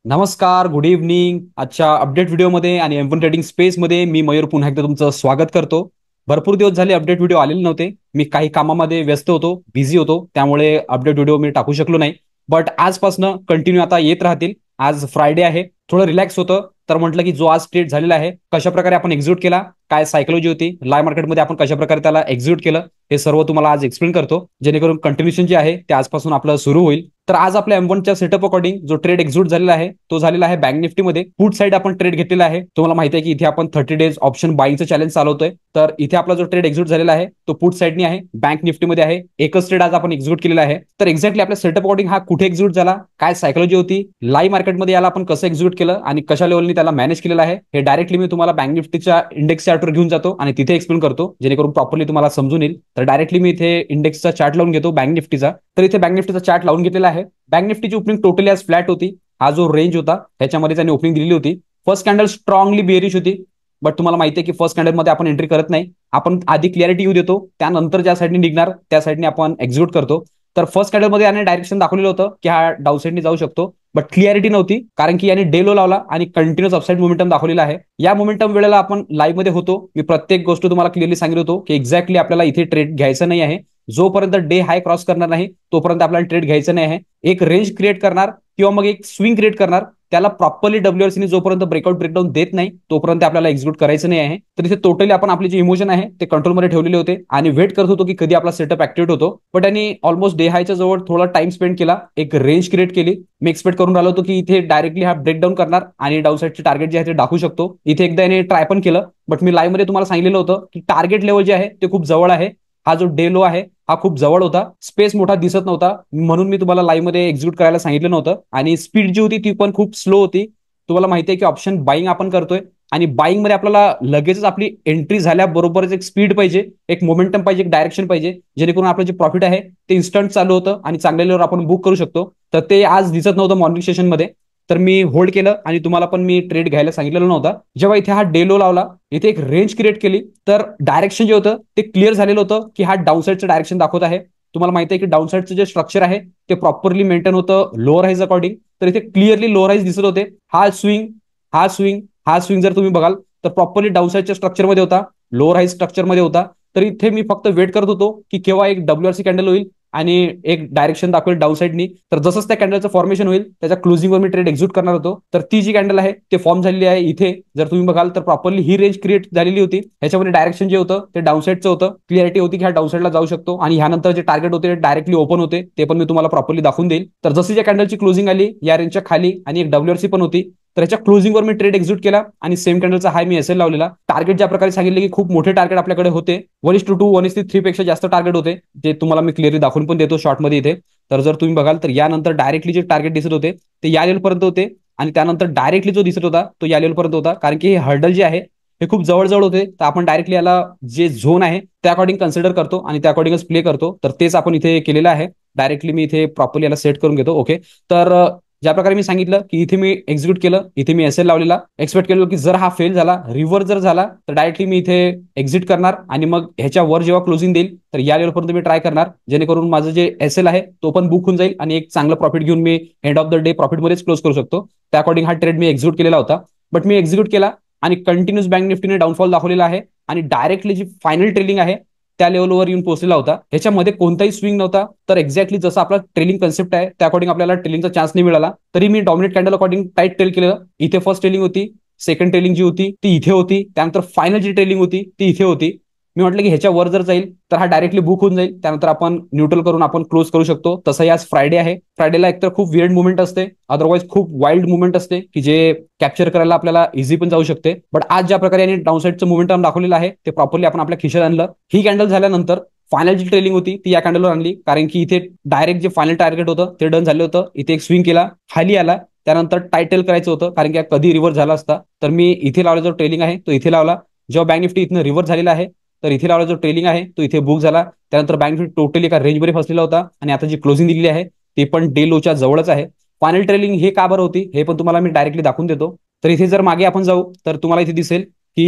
नमस्कार, good evening. आजच्या update व्हिडिओमध्ये आणि M1 ट्रेडिंग स्पेसमध्ये मी मयूर पुन्हा एकदा तुमचं स्वागत करतो. भरपूर दिवस झाले अपडेट व्हिडिओ आलेले नव्हते. मी काही कामामध्ये व्यस्त होतो, बिझी होतो, त्यामुळे अपडेट व्हिडिओ मी टाकू शकलो नाही. बट आजपासनं कंटिन्यू आता येत राहतील. आज फ्रायडे आहे, थोडं रिलॅक्स होतं, तर म्हटलं की जो आज ट्रेड झालेला आहे कशा प्रकारे आपण एक्झिक्यूट केला, काय सायकोलॉजी होती, लाईव्ह मार्केटमध्ये आपण कशा प्रकारे त्याला एक्झिक्यूट केलं, हे सर्व तुम्हाला आज एक्सप्लेन करतो, जेणेकरून कंटिन्युएशन जे आहे ते आजपासून आपलं सुरू होईल. तर आज आपल्या M1च्या सेटअप अकॉर्डिंग जो ट्रेड एक्झिक्यूट झालेला आहे तो झालेला आहे बँक निफ्टीमध्ये. पुट साइड आपण ट्रेड घेतलेला आहे. तुम्हाला माहिती आहे की इथे आपण 30 डेज ऑप्शन बाईंगचं चॅलेंज चालवतोय. तर इथे आपला जो ट्रेड एक्झिक्यूट झालेला आहे तो पुट साइडनी आहे, बँक निफ्टीमध्ये आहे. एकच ट्रेड आज आपण एक्झिक्यूट केलेला आहे. तर एक्झॅक्टली आपल्या सेटअप अकॉर्डिंग हा कुठे एक्झिक्यूट झाला, काय सायकोलॉजी होती, लाईव्ह मार्केटमध्ये याला आपण कसं एक्झिक्यूट केलं आणि कशा लेवलनी त्याला मॅनेज केलेलं आहे, हे डायरेक्टली मी तुम्हाला बँक निफ्टीच्या इंडेक्स चार्टवर घेऊन जातो आणि तिथे एक्सप्लेन करतो, जेणेकरून प्रॉपरली तुम्हाला समजून येईल. तर डायरेक्टली मी इथे इंडेक्सचा चार्ट लावून घेतो बँक निफ्टीचा. तर इथे बँक निफ्टीचा चार्ट लावून घेतलेला आहे. बँक निफ्टीची ओपनिंग टोटली आज फ्लॅट होती. हा जो रेंज होता त्याच्यामध्ये त्यांनी ओपनिंग दिलेली होती. फर्स्ट कॅन्डल स्ट्रॉंगली बेरिश होती, बट तुम्हाला माहिती आहे की फर्स्ट कॅन्डल मध्ये आपण एंट्री करत नाही. आपण आधी क्लॅरिटी येऊ देतो, त्यानंतर ज्या साईडने निघणार त्या साईडने आपण एक्झिक्यूट करतो. तर फर्स्ट कॅन्डल मध्ये याने डायरेक्शन दाखवलेलं होतं की हा डाऊन साईडने जाऊ शकतो, बट क्लिअरिटी नव्हती, कारण की याने डे लो लावला आणि कंटिन्युअस अपसाइड मोमेंटम दाखवलेला आहे. या मोमेंटम वेळेला आपण लाईव्ह मध्ये होतो. मी प्रत्येक गोष्ट तुम्हाला क्लिअरली सांगितलं होतो की एक्झॅक्टली आपल्याला इथे ट्रेड घ्यायचं नाही आहे. जोपर्यंत डे हाय क्रॉस करणार नाही तोपर्यंत आपल्याला ट्रेड घ्यायचं नाही आहे. एक रेंज क्रिएट करणार किंवा मग एक स्विंग क्रिएट करणार, त्याला प्रॉपरली WRC जोपर्यंत ब्रेकडाऊन देत नाही तोपर्यंत आपल्याला एक्झिक्यूट करायचं नाही आहे. तर इथे टोटली आपण आपले जे इमोशन आहे ते कंट्रोलमध्ये ठेवलेले होते आणि वेट करत होतो की कधी आपला सेटअप ऍक्टिव्हेट होतो. बट त्यांनी ऑलमोस्ट डे हायच्या जवळ थोडा टाइम स्पेंड केला, एक रेंज क्रिएट केली. मी एक्सपेक्ट करून राहिलो होतो की इथे डायरेक्टली हा ब्रेकडाऊन करणार आणि डाऊन साईडचे टार्गेट जे आहे ते दाखवू शकतो. इथे एकदा याने ट्राय पण केलं, बट मी लाईव्ह मध्ये तुम्हाला सांगितलेलं होतं की टार्गेट लेवल जे आहे ते खूप जवळ आहे. हा जो डे लो आहे हा खूप जवळ होता, स्पेस मोठा दिसत नव्हता, म्हणून मी तुम्हाला लाईव्ह मध्ये एक्झिक्यूट करायला सांगितलं नव्हतं. आणि स्पीड जी होती ती पण खूप स्लो होती. तुम्हाला माहिती आहे की ऑप्शन बाईंग आपण करतोय आणि बाईंग मध्ये आपल्याला लगेचच आपली एंट्री झाल्याबरोबरच एक स्पीड पाहिजे, एक मोमेंटम पाहिजे, एक डायरेक्शन पाहिजे, जेणेकरून आपलं जे प्रॉफिट आहे ते इन्स्टंट चालू होतं आणि चांगल्या लेवलवर आपण बुक करू शकतो. तर ते आज दिसत नव्हतं मॉर्निंग सेशन मध्ये. तर मी होल्ड केलं आणि तुम्हाला पण मी ट्रेड घ्यायला सांगितलेलं नव्हतं. जेव्हा इथे हा डे लो लावला, इथे एक रेंज क्रिएट केली, तर डायरेक्शन जे होतं ते क्लिअर झालेलं होतं की हा डाऊन साईडचं डायरेक्शन दाखवत आहे. तुम्हाला माहिती आहे की डाऊन साईडचं जे स्ट्रक्चर आहे ते प्रॉपरली मेंटेन होतं लोअर राईज अकॉर्डिंग. तर इथे क्लिअरली लोअर राईज दिसत होते. हा स्विंग, हा स्विंग, हा स्विंग जर तुम्ही बघाल तर प्रॉपरली डाऊन साईडच्या स्ट्रक्चरमध्ये होता, लोअर हाईज स्ट्रक्चरमध्ये होता. तर इथे मी फक्त वेट करत होतो की केव्हा एक WRC कॅन्डल होईल आणि एक डायरेक्शन दाखवेल डाऊन साईडनी. तर जसंच त्या कॅन्डलचं फॉर्मेशन होईल त्याच्या क्लोजिंगवर मी ट्रेड एक्झिक्यूट करणार होतो. तर ती जी कॅन्डल आहे ते फॉर्म झालेली आहे. इथे जर तुम्ही बघाल तर प्रॉपरली ही रेंज क्रिएट झालेली होती. ह्याच्यामध्ये डायरेक्शन जे होतं ते डाऊन साईडचं होतं. क्लिअरिटी होती की हा डाऊन साईडला जाऊ शकतो आणि ह्यानंतर जे टार्गेट होते ते डायरेक्टली ओपन होते, ते पण मी तुम्हाला प्रॉपरली दाखवून देईल. तर जशी ज्या कॅन्डलची क्लोजिंग आली या रेंजच्या खाली आणि एक WRC पण होती, तर याच्या क्लोजिंगवर मी ट्रेड एक्झिक्यूट केला आणि सेम कॅन्डलचा हाय मी SL लावलेला. टार्गेट ज्या प्रकारे सांगितले की खूप मोठे टार्गेट आपल्याकडे होते, 1:2, 1:3 पेक्षा जास्त टार्गेट होते, ते तुम्हाला मी क्लिअरली दाखवून पण देतो शॉर्टमध्ये इथे. तर जर तुम्ही बघाल तर यानंतर डायरेक्टली जे टार्गेट दिसत होते ते या लेवलपर्यंत होते आणि त्यानंतर डायरेक्टली जो दिसत होता तो या लेवलपर्यंत होता, कारण की हे हर्डल जे आहे हे खूप जवळ होते. तर आपण डायरेक्टली याला जे झोन आहे त्या अकॉर्डिंग कन्सिडर करतो आणि त्या अकॉर्डिंगच प्ले करतो. तर तेच आपण इथे केलेलं आहे. डायरेक्टली मी इथे प्रॉपरली याला सेट करून घेतो. ओके, तर ज्या प्रकारे मी सांगितलं की इथे मी एक्झिक्यूट केलं, इथे मी SL लावलेला. एक्सपेक्ट केलं की जर हा फेल झाला, रिव्हर्स जर झाला, तर डायरेक्टली मी इथे एक्झिट करणार आणि मग ह्याच्यावर जेव्हा क्लोजिंग देईल तर या लेवलपर्यंत मी ट्राय करणार, जेणेकरून माझं जे SL आहे तो पण बुक होऊन जाईल आणि एक चांगलं प्रॉफिट घेऊन मी एंड ऑफ द डे प्रॉफिटमध्येच क्लोज करू शकतो. त्या अकॉर्डिंग हा ट्रेड मी एक्झिक्यूट केलेला होता. बट मी एक्झिक्यूट केला आणि कंटिन्युअस बँक निफ्टीने डाऊनफॉल दाखवलेला आहे आणि डायरेक्टली जी फायनल ट्रेलिंग आहे त्या लेवलवर येऊन पोहोचलेला होता. ह्याच्यामध्ये कोणताही स्विंग नव्हता. तर एक्झॅक्टली जसं आपला ट्रेलिंग कन्सेप्ट आहे त्या अकॉर्डिंग आपल्याला ट्रेलिंगचा चान्स नाही मिळाला. तरी मी dominate candle according tight trail केलं. इथे फर्स्ट ट्रेलिंग होती, सेकंड ट्रेलिंग जी होती ती इथे होती, त्यानंतर फायनल जी ट्रेलिंग होती ती इथे होती. मी म्हटलं की ह्याच्या वर जर जाईल तर हा डायरेक्टली बुक होऊन जाईल, त्यानंतर आपण न्यूट्रल करून आपण क्लोज करू शकतो. तसंही आज फ्रायडे आहे. फ्रायडेला एकतर खूप वियर्ड मुवमेंट असते, अदरवाईज खूप वाईल्ड मुवमेंट असते की जे कॅप्चर करायला आपल्याला इझी पण जाऊ शकते. बट आज ज्या प्रकारे यांनी डाऊन साईडचं मुवमेंटम दाखवलेलं आहे ते प्रॉपरली आपण आपल्या खिशात आणलं. ही कॅन्डल झाल्यानंतर फायनल जी ट्रेलिंग होती ती या कॅन्डलवर आणली, कारण की इथे डायरेक्ट जे फायनल टार्गेट होतं ते डन झालं होतं. इथे एक स्विंग केला, खाली आला, त्यानंतर टायटल करायचं होतं कारण की कधी रिव्हर्स झाला असता. तर मी इथे लावला जो ट्रेलिंग आहे तो इथे लावला. जेव्हा बँक निफ्टी इथनं रिव्हर्स झालेला आहे तर इथे लावला जो ट्रेलिंग आहे तो इथे बुक झाला. त्यानंतर बँक निफ्टी टोटली एका रेंजमध्ये फसलेला होता आणि आता जी क्लोजिंग दिलेली आहे ती पण डे लोच्या जवळच आहे. फायनल ट्रेलिंग हे का बरं होती हे पण तुम्हाला मी डायरेक्टली दाखवून देतो. तर इथे जर मागे आपण जाऊ तर तुम्हाला इथे दिसेल की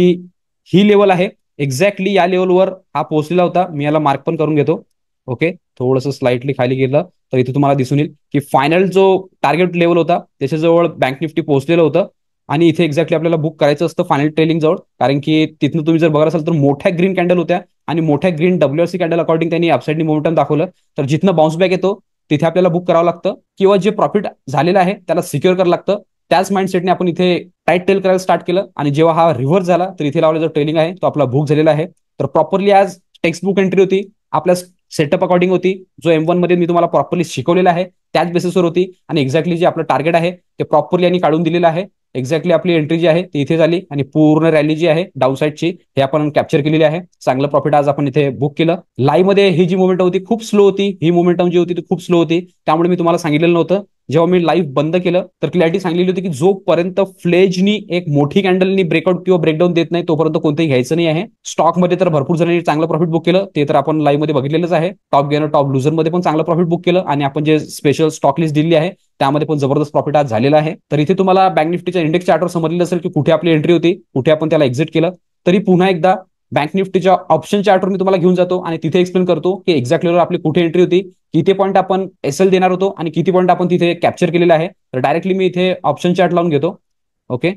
ही लेवल आहे, एक्झॅक्टली या लेवलवर हा पोहोचलेला होता. मी याला मार्क पण करून घेतो. ओके, थोडंसं स्लाइटली खाली गेलं तर इथे तुम्हाला दिसून येईल की फायनल जो टार्गेट लेवल होता त्याच्याजवळ बँक निफ्टी पोहोचलेलं होतं आणि इथे एक्झॅक्टली आपल्याला बुक करायचं असतं फायनल ट्रेलिंग जवळ, कारण की तिथनं तुम्ही जर बघत असाल तर मोठ्या ग्रीन कॅन्डल होत्या आणि मोठ्या ग्रीन WRC कॅन्डल अकॉर्डिंग त्यांनी अपसाईडनी मोमेंटम दाखवलं. तर जिथनं बाउन्स बॅक येतो तिथे आपल्याला बुक करावं लागतं किंवा जे प्रॉफिट झालेलं आहे त्याला सिक्युअर करावं लागतं. त्याच माइंडसेटने आपण इथे टाईट टेल करायला स्टार्ट केलं आणि जेव्हा हा रिव्हर्स झाला तर इथे लावलेला जो ट्रेलिंग आहे तो आपला बुक झालेला आहे. तर प्रॉपरली आज टेक्स्ट बुक एंट्री होती, आपल्या सेटअप अकॉर्डिंग होती, जो M1 मध्ये मी तुम्हाला प्रॉपरली शिकवलेला आहे त्याच बेसिसवर होती आणि एक्झॅक्टली जे आपलं टार्गेट आहे ते प्रॉपरली यांनी काढून दिलेलं आहे. एक्झॅक्टली आपली एंट्री जी आहे ती इथे झाली आणि पूर्ण रॅली जी आहे डाऊन साईडची हे आपण कॅप्चर केलेली आहे. चांगलं प्रॉफिट आज आपण इथे बुक केलं. लाईव्ह मध्ये ही जी मुवमेंट होती खूप स्लो होती, ही मुवमेंटम जी होती ती खूप स्लो होती, त्यामुळे मी तुम्हाला सांगितलेलं नव्हतं. जेव्हा मी लाईव्ह बंद केलं तर क्लॅरिटी सांगितली होती की जोपर्यंत फ्लेजनी एक मोठी कॅन्डलनी ब्रेकआउट किंवा ब्रेकडाऊन देत नाही तोपर्यंत कोणतंही घ्यायचं नाही आहे. स्टॉकमध्ये तर भरपूर जणांनी चांगलं प्रॉफिट बुक केलं, ते तर आपण लाईव्ह मध्ये बघितलेलंच आहे. टॉप गेनर टॉप लुझर मध्ये पण चांगलं प्रॉफिट बुक केलं आणि आपण जे स्पेशल स्टॉक लिस्ट दिली आहे त्यामध्ये पण जबरदस्त प्रॉफिट आज झालेला आहे. तर इथे तुम्हाला बँक निफ्टीच्या इंडेक्स चार्टवर समजलेलं असेल की कुठे आपली एंट्री होती, कुठे आपण त्याला एक्झिट केलं. तरी पुन्हा एकदा बँक निफ्टीच्या ऑप्शन चार्टवर मी तुम्हाला घेऊन जातो आणि तिथे एक्सप्लेन करतो की एक्झॅक्टली आपली कुठे एंट्री होती, किती पॉईंट आपण SL देणार होतो आणि किती पॉईंट आपण तिथे कॅप्चर केलेला आहे. तर डायरेक्टली मी इथे ऑप्शन चार्ट लावून घेतो. ओके,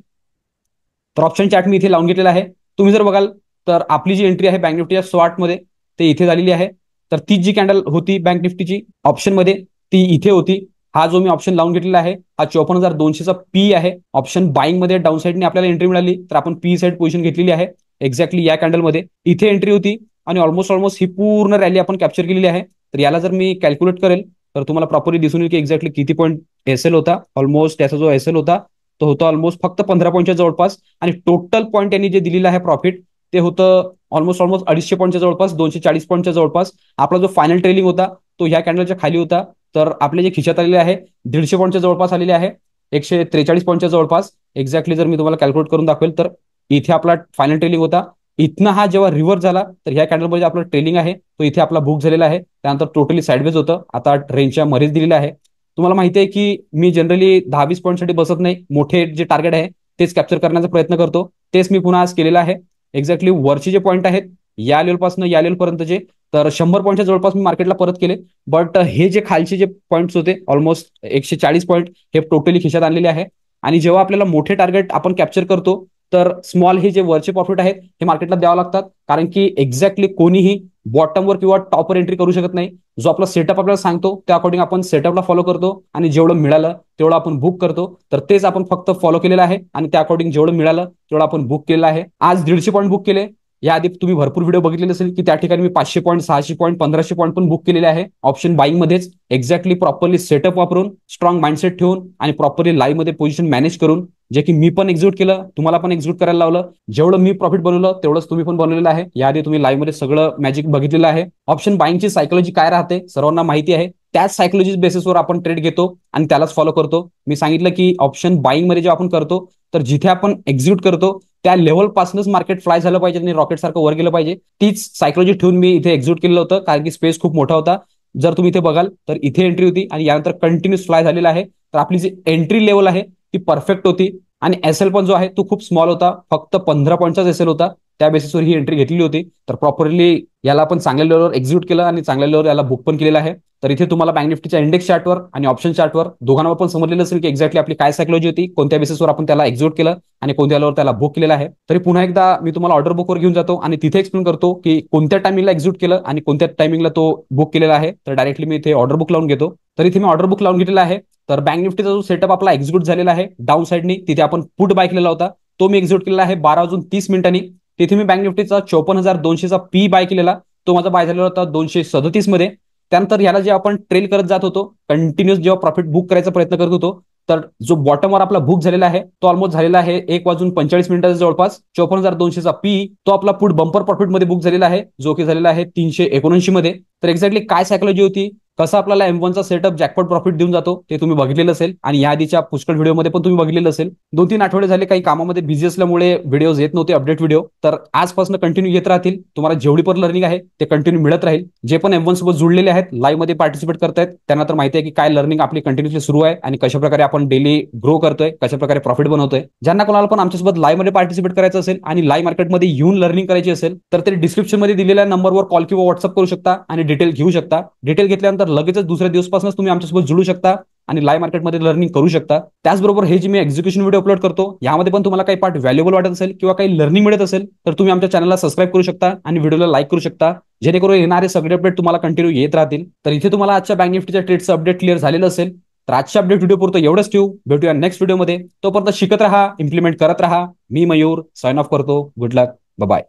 तर ऑप्शन चार्ट मी इथे लावून घेतलेला आहे. तुम्ही जर बघाल तर आपली जी एंट्री आहे बँक निफ्टीच्या SWOT मध्ये ते इथे झालेली आहे. तर तीच जी कॅन्डल होती बँक निफ्टीची ऑप्शन मध्ये ती इथे होती. हा जो मी ऑप्शन लावून घेतलेला आहे हा 54,200चा पी आहे. ऑप्शन बाईंग मध्ये डाऊन साईडने आपल्याला एंट्री मिळाली तर आपण पी साईड पोझिशन घेतलेली आहे. एक्झॅक्टली या कॅन्डल मध्ये इथे एंट्री होती आणि ऑलमोस्ट ही पूर्ण रॅली आपण कॅप्चर केलेली आहे. तर याला जर मी कॅल्क्युलेट करेल तर तुम्हाला प्रॉपरली दिसून येईल की एक्झॅक्टली किती पॉईंट SL होता. ऑलमोस्ट त्याचा जो SL होता तो होता ऑलमोस्ट फक्त 15 पॉईंटच्या जवळपास आणि टोटल पॉईंट यांनी जे दिलेलं आहे प्रॉफिट ते होतं ऑलमोस्ट 250 पॉईंटच्या जवळपास, 240 पॉईंटच्या जवळपास. आपला जो फायनल ट्रेलिंग होता तो ह्या कॅन्डलच्या खाली होता. तर आपले जे खिशात आलेले आहे 150 पॉईंटच्या जवळपास आलेले आहे, 143 पॉईंटच्या जवळपास. एक्झॅक्टली जर मी तुम्हाला कॅल्क्युलेट करून दाखवेल तर इथे आपला फायनल ट्रेलिंग होता. इथनं हा जेव्हा रिव्हर्स झाला तर ह्या कॅन्डलमध्ये आपला ट्रेलिंग आहे तो इथे आपला बुक झालेला आहे. त्यानंतर टोटली साईडवेज होतं, आता रेंजच्या मध्येच दिलेला आहे. तुम्हाला माहिती आहे की मी जनरली 10-20 पॉईंटसाठी बसत नाही, मोठे जे टार्गेट आहे तेच कॅप्चर करण्याचा प्रयत्न करतो. तेच मी पुन्हा आज केलेला आहे. एक्झॅक्टली वरचे जे पॉईंट आहेत या लेवलपासून या लेवलपर्यंतचे तर 100 पॉईंटच्या जवळपास मी मार्केटला परत केले. बट हे जे खालचे जे पॉईंट्स होते ऑलमोस्ट 140 पॉईंट हे टोटली खिशात आणलेले आहे. आणि जेव्हा आपल्याला मोठे टार्गेट आपण कॅप्चर करतो तर स्मॉल हे जे वरचे प्रॉफिट आहेत हे मार्केटला द्यावं लागतात, कारण की एक्झॅक्टली कोणीही बॉटमवर किंवा टॉपवर एंट्री करू शकत नाही. जो आपला सेटअप आपल्याला सांगतो त्या अकॉर्डिंग आपण सेटअपला फॉलो करतो आणि जेवढं मिळालं तेवढं आपण बुक करतो. तर तेच आपण फक्त फॉलो केलेलं आहे आणि त्या अकॉर्डिंग जेवढं मिळालं तेवढं आपण बुक केलेलं आहे. आज 150 पॉईंट बुक केले. याआधी तुम्ही भरपूर व्हिडिओ बघितलेले असेल की त्या ठिकाणी मी 500 पॉईंट, 600 पॉईंट, 1500 पॉईंट पण बुक केलेले आहे ऑप्शन बाईंग मध्येच. एक्झॅक्टली प्रॉपरली सेटअप वापरून, स्ट्रॉंग माइंडसेट ठेवून आणि प्रॉपरली लाईव्ह मध्ये पोझिशन मॅनेज करून, जे की मी पण एक्झिक्यूट केलं, तुम्हाला पण एक्झिक्यूट करायला लावलं. जेवढं मी प्रॉफिट बनवलं तेवढंच तुम्ही पण बनवलेलं आहे. याआधी तुम्ही लाईव्ह मध्ये सगळं मॅजिक बघितलेलं आहे. ऑप्शन बाईंगची सायकोलॉजी काय राहते सर्वांना माहिती आहे. त्याच सायकोलॉजी बेसिसवर आपण ट्रेड घेतो आणि त्यालाच फॉलो करतो. मी सांगितलं की ऑप्शन बाईंग मध्ये जेव्हा आपण करतो तर जिथे आपण एक्झिक्यूट करतो त्या लेव्हलपासूनच मार्केट फ्लाय झालं पाहिजे आणि रॉकेट सारखं वर गेलं पाहिजे. तीच सायकोलॉजी ठेवून मी इथे एक्झिक्यूट केलं होतं, कारण की स्पेस खूप मोठा होता. जर तुम्ही इथे बघाल तर इथे एंट्री होती आणि यानंतर कंटिन्यूस फ्लाय झालेला आहे. तर आपली जी एंट्री लेवल आहे ती परफेक्ट होती आणि SL पण जो आहे तो खूप स्मॉल होता, फक्त 15 पॉईंटचाच SL होता. त्या बेसिसवर ही एंट्री घेतलेली होती. तर प्रॉपरली याला आपण चांगल्या लेवलवर एक्झिक्यूट केलं आणि चांगल्या लेवलवर याला बुक पण केलेलं आहे. तर इथे तुम्हाला बँक निफ्टीच्या इंडेक्स चार्टवर आणि ऑप्शन चार्टवर दोघांवर पण समजलेलं असेल की एक्झॅक्टली आपली काय सायकोलॉजी होती, कोणत्या बेसिसवर आपण त्याला एक्झिक्यूट केलं आणि कोणत्या लेवलवर त्याला बुक केलेलं आहे. तरी पुन्हा एकदा मी तुम्हाला ऑर्डर बुकवर घेऊन जातो आणि तिथे एक्सप्लेन करतो की कोणत्या टायमिंगला एक्झिक्यूट केलं आणि कोणत्या टायमिंगला तो बुक केलेला आहे. तर डायरेक्टली मी इथे ऑर्डर बुक लावून घेतो. तर इथे मी ऑर्डर बुक लावून घेतलेला आहे. तर बँक निफ्टीचा जो सेटअप आपला एक्झिक्यूट झालेला आहे डाऊन साईडनी, तिथे आपण पुट बाय केलेला होता तो मी एक्झिक्यूट केलेला आहे 12:30 तिथे मी बँक निफ्टीचा 54,200चा पी बाय केलेला, तो माझा बाय झालेला होता 237 मध्ये. त्यानंतर याला जे आपण ट्रेल करत जात होतो, कंटिन्युअस जेव्हा प्रॉफिट बुक करायचा प्रयत्न करत होतो, तर जो बॉटमवर आपला बुक झालेला आहे तो ऑलमोस्ट झालेला आहे 1:45 जवळपास. 54,200चा पी तो आपला पुट बंपर प्रॉफिटमध्ये बुक झालेला आहे, जो की झालेला आहे 379 मध्ये. तर एक्झॅक्टली काय सायकोलॉजी होती, कसं आपल्याला M1 चा सेटअप जॅकपॉट प्रॉफिट देऊन जातो ते तुम्ही बघितलेलं असेल आणि या आधीच्या पुष्कळ व्हिडिओमध्ये पण तुम्ही बघितलेलं असेल. 2-3 आठवडे झाले काही कामामध्ये बिझी असल्यामुळे व्हिडिओज येत नव्हते, अपडेट व्हिडिओ. तर आजपासून कंटिन्यू येत राहतील. तुम्हाला जेवढी पण लर्निंग आहे ते कंटिन्यू मिळत राहील. जे पण M1 सोबत जुळलेले आहेत, लाईव्ह मध्ये पार्टिसिपेट करतायत, त्यांना तर माहिती आहे की काय लर्निंग आपली कंटिन्युअसली सुरू आहे आणि कशा प्रकारे आपण डेली ग्रो करतोय, कशा प्रकारे प्रॉफिट बनवतोय. ज्यांना कोणाला पण आमच्यासोबत लाईव्ह मध्ये पार्टिसिपेट करायचं असेल आणि लाईव्ह मार्केटमध्ये येऊन लर्निंग करायची असेल तर ते डिस्क्रिप्शन मध्ये दिलेल्या नंबरवर कॉल किंवा व्हॉट्सअप करू शकता आणि डिटेल घेऊ शकता. डिटेल घेतल्यानंतर लगेचच दुसऱ्या दिवसपासूनच तुम्ही आमच्यासोबत जुळू शकता आणि लाईव्ह मार्केटमध्ये लर्निंग करू शकता. त्याचबरोबर हे जे मी एक्झिक्युशन व्हिडिओ अपलोड करतो यामध्ये पण तुम्हाला काही पार्ट व्हॅल्युएबल वाटत असेल किंवा काही लर्निंग मिळत असेल तर तुम्ही आमच्या चॅनलला सबस्क्राईब करू शकता आणि व्हिडिओला लाईक करू शकता, जेणेकरून येणारे सगळे अपडेट तुम्हाला कंटिन्यू येत राहतील. तर इथे तुम्हाला आजच्या बँक निफ्टीच्या ट्रेडचं अपडेट क्लिअर झालेलं असेल. तर आजच्या अपडेट व्हिडिओ पुरतं एवढंच ठेवू. भेटूया नेक्स्ट व्हिडिओमध्ये. तोपर्यंत शिकत राहा, इम्प्लिमेंट करत राहा. मी मयूर साइन ऑफ करतो. गुड लक. बाय.